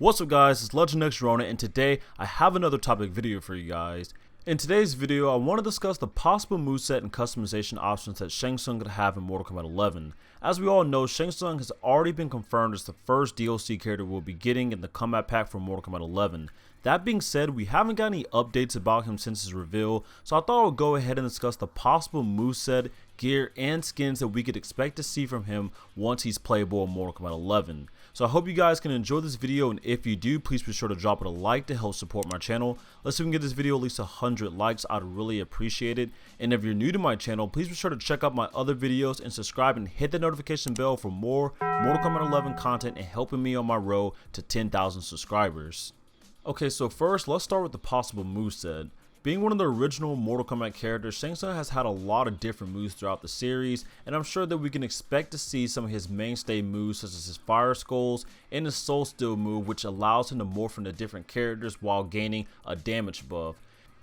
What's up guys, it's Legend X Ronin, and today I have another topic video for you guys. In today's video, I want to discuss the possible moveset and customization options that Shang Tsung could have in Mortal Kombat 11. As we all know, Shang Tsung has already been confirmed as the first DLC character we'll be getting in the Kombat Pack for Mortal Kombat 11. That being said, we haven't got any updates about him since his reveal, so I thought I would go ahead and discuss the possible moveset, gear, and skins that we could expect to see from him once he's playable in Mortal Kombat 11. So I hope you guys can enjoy this video, and if you do, please be sure to drop it a like to help support my channel. Let's see if we can get this video at least 100 likes, I'd really appreciate it. And if you're new to my channel, please be sure to check out my other videos and subscribe and hit the notification bell for more Mortal Kombat 11 content and helping me on my road to 10,000 subscribers. Okay, so first, let's start with the possible moveset. Being one of the original Mortal Kombat characters, Shang Tsung has had a lot of different moves throughout the series, and I'm sure that we can expect to see some of his mainstay moves such as his Fire Skulls and his Soul Steel move, which allows him to morph into different characters while gaining a damage buff.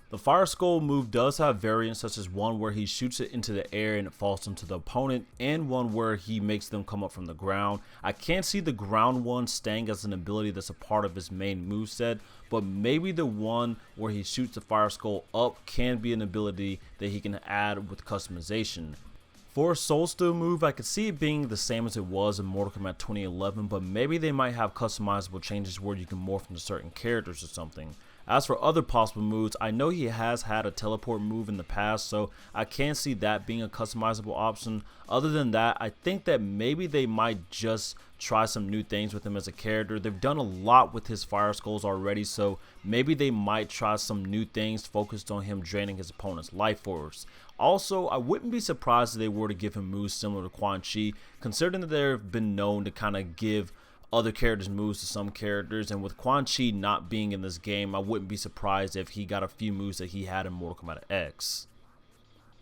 The Fire Skull move does have variants such as one where he shoots it into the air and it falls into the opponent, and one where he makes them come up from the ground. I can't see the ground one staying as an ability that's a part of his main moveset, but maybe the one where he shoots the Fire Skull up can be an ability that he can add with customization. For a Soul Steel move, I could see it being the same as it was in Mortal Kombat 2011, but maybe they might have customizable changes where you can morph into certain characters or something. As for other possible moves, I know he has had a teleport move in the past, so I can't see that being a customizable option. Other than that, I think that maybe they might just try some new things with him as a character. They've done a lot with his Fire Skulls already, so maybe they might try some new things focused on him draining his opponent's life force. Also, I wouldn't be surprised if they were to give him moves similar to Quan Chi, considering that they've been known to kind of give other characters moves to some characters, and with Quan Chi not being in this game, I wouldn't be surprised if he got a few moves that he had in Mortal Kombat X.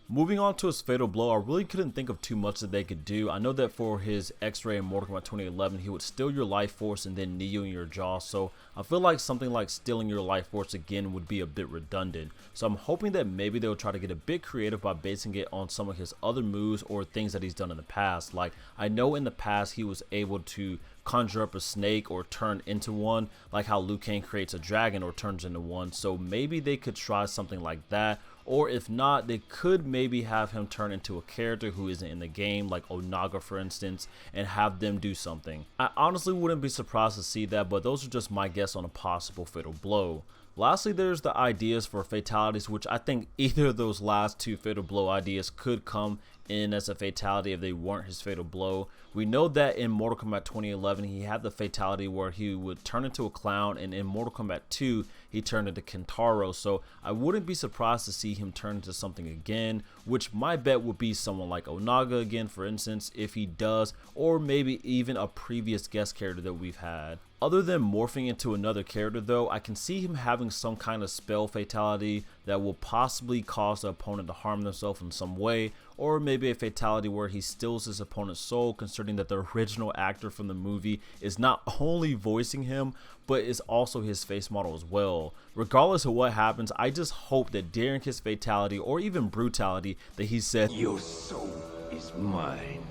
Moving on to his Fatal Blow, I really couldn't think of too much that they could do. I know that for his X-Ray in Mortal Kombat 2011, he would steal your life force and then knee you in your jaw, so I feel like something like stealing your life force again would be a bit redundant. So I'm hoping that maybe they'll try to get a bit creative by basing it on some of his other moves or things that he's done in the past. Like, I know in the past he was able to conjure up a snake or turn into one, like how Liu Kang creates a dragon or turns into one, so maybe they could try something like that. Or if not, they could maybe have him turn into a character who isn't in the game, like Onaga for instance, and have them do something. I honestly wouldn't be surprised to see that, but those are just my guess on a possible Fatal Blow. Lastly, there's the ideas for fatalities, which I think either of those last two Fatal Blow ideas could come in as a fatality if they weren't his Fatal Blow. We know that in Mortal Kombat 2011 he had the fatality where he would turn into a clown, and in Mortal Kombat 2 he turned into Kentaro, so I wouldn't be surprised to see him turn into something again, which my bet would be someone like Onaga again for instance if he does, or maybe even a previous guest character that we've had. Other than morphing into another character though, I can see him having some kind of spell fatality that will possibly cause the opponent to harm themselves in some way, or maybe a fatality where he steals his opponent's soul, considering that the original actor from the movie is not only voicing him, but is also his face model as well. Regardless of what happens, I just hope that during his fatality or even brutality that he said, "Your soul is mine."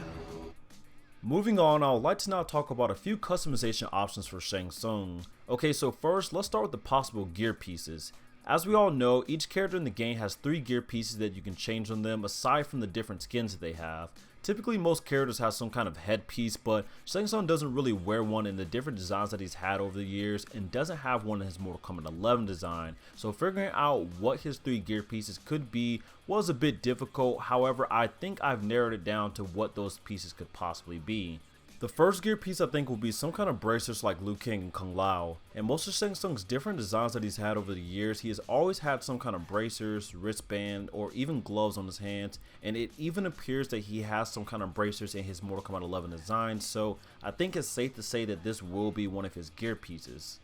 Moving on, I would like to now talk about a few customization options for Shang Tsung. Okay, so first, let's start with the possible gear pieces. As we all know, each character in the game has 3 gear pieces that you can change on them aside from the different skins that they have. Typically most characters have some kind of headpiece, but Shang Tsung doesn't really wear one in the different designs that he's had over the years, and doesn't have one in his Mortal Kombat 11 design, so figuring out what his 3 gear pieces could be was a bit difficult. However, I think I've narrowed it down to what those pieces could possibly be. The first gear piece I think will be some kind of bracers like Liu Kang and Kung Lao. And most of Shang Tsung's different designs that he's had over the years, he has always had some kind of bracers, wristband, or even gloves on his hands, and it even appears that he has some kind of bracers in his Mortal Kombat 11 design, so I think it's safe to say that this will be one of his gear pieces.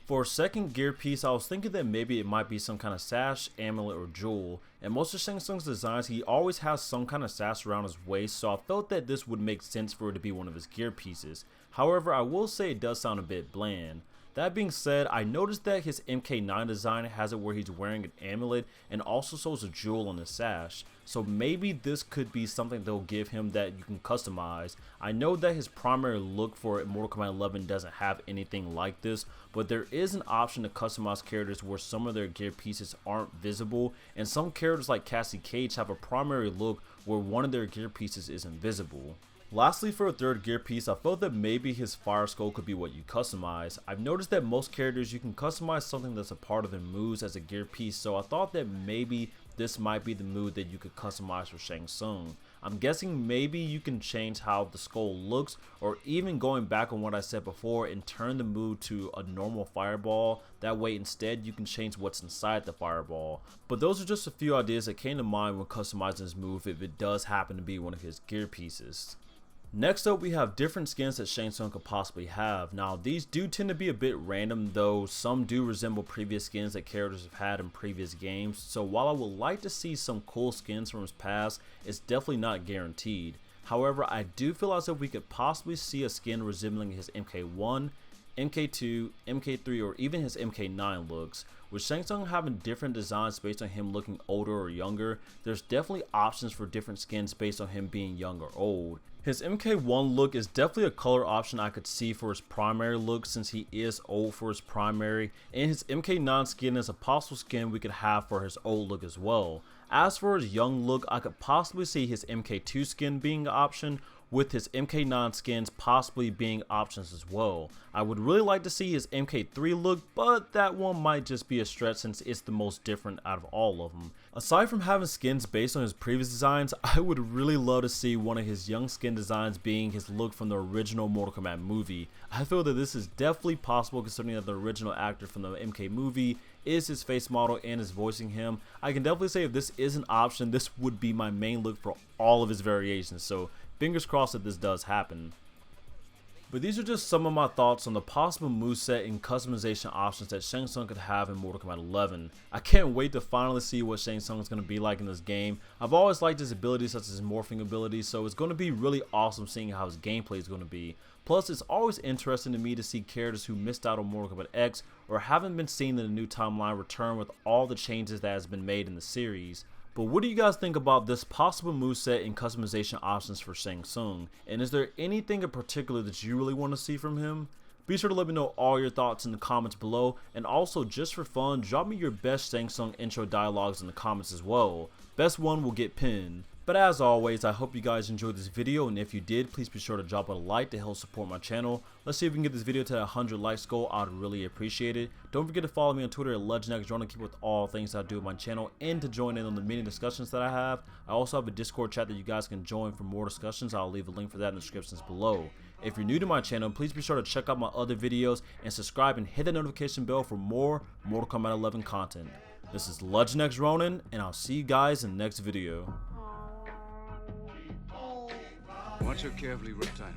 For a second gear piece, I was thinking that maybe it might be some kind of sash, amulet, or jewel. And most of Shang Tsung's designs, he always has some kind of sash around his waist, so I felt that this would make sense for it to be one of his gear pieces. However, I will say it does sound a bit bland. That being said, I noticed that his MK9 design has it where he's wearing an amulet and also shows a jewel on his sash. So maybe this could be something they'll give him that you can customize. I know that his primary look for Mortal Kombat 11 doesn't have anything like this, but there is an option to customize characters where some of their gear pieces aren't visible, and some characters like Cassie Cage have a primary look where one of their gear pieces is invisible. Lastly, for a third gear piece, I felt that maybe his fire skull could be what you customize. I've noticed that most characters you can customize something that's a part of their moves as a gear piece, so I thought that maybe this might be the move that you could customize for Shang Tsung. I'm guessing maybe you can change how the skull looks, or even going back on what I said before and turn the move to a normal fireball. That way instead you can change what's inside the fireball. But those are just a few ideas that came to mind when customizing this move if it does happen to be one of his gear pieces. Next up, we have different skins that Shang Tsung could possibly have. Now, these do tend to be a bit random, though some do resemble previous skins that characters have had in previous games. So while I would like to see some cool skins from his past, it's definitely not guaranteed. However, I do feel as if we could possibly see a skin resembling his MK1, MK2, MK3, or even his MK9 looks. With Shang Tsung having different designs based on him looking older or younger, there's definitely options for different skins based on him being young or old. His MK1 look is definitely a color option I could see for his primary look since he is old for his primary, and his MK9 skin is a possible skin we could have for his old look as well. As for his young look, I could possibly see his MK2 skin being an option, with his MK9 skins possibly being options as well. I would really like to see his MK3 look, but that one might just be a stretch since it's the most different out of all of them. Aside from having skins based on his previous designs, I would really love to see one of his young skin designs being his look from the original Mortal Kombat movie. I feel that this is definitely possible considering that the original actor from the MK movie is his face model and is voicing him. I can definitely say if this is an option, this would be my main look for all of his variations, so fingers crossed that this does happen. But these are just some of my thoughts on the possible moveset and customization options that Shang Tsung could have in Mortal Kombat 11. I can't wait to finally see what Shang Tsung is going to be like in this game. I've always liked his abilities such as his morphing abilities, so it's going to be really awesome seeing how his gameplay is going to be. Plus, it's always interesting to me to see characters who missed out on Mortal Kombat X or haven't been seen in the new timeline return with all the changes that has been made in the series. But what do you guys think about this possible moveset and customization options for Shang Tsung? And is there anything in particular that you really want to see from him? Be sure to let me know all your thoughts in the comments below, and also just for fun, drop me your best Shang Tsung intro dialogues in the comments as well. Best one will get pinned. But as always, I hope you guys enjoyed this video, and if you did, please be sure to drop a like to help support my channel. Let's see if we can get this video to that 100 likes goal. I'd really appreciate it. Don't forget to follow me on Twitter at X Ronin to keep with all things I do with my channel and to join in on the many discussions that I have. I also have a Discord chat that you guys can join for more discussions. I'll leave a link for that in the descriptions below. If you're new to my channel, please be sure to check out my other videos and subscribe and hit the notification bell for more Mortal Kombat 11 content. This is X Ronin, and I'll see you guys in the next video. Watch her carefully, Reptile.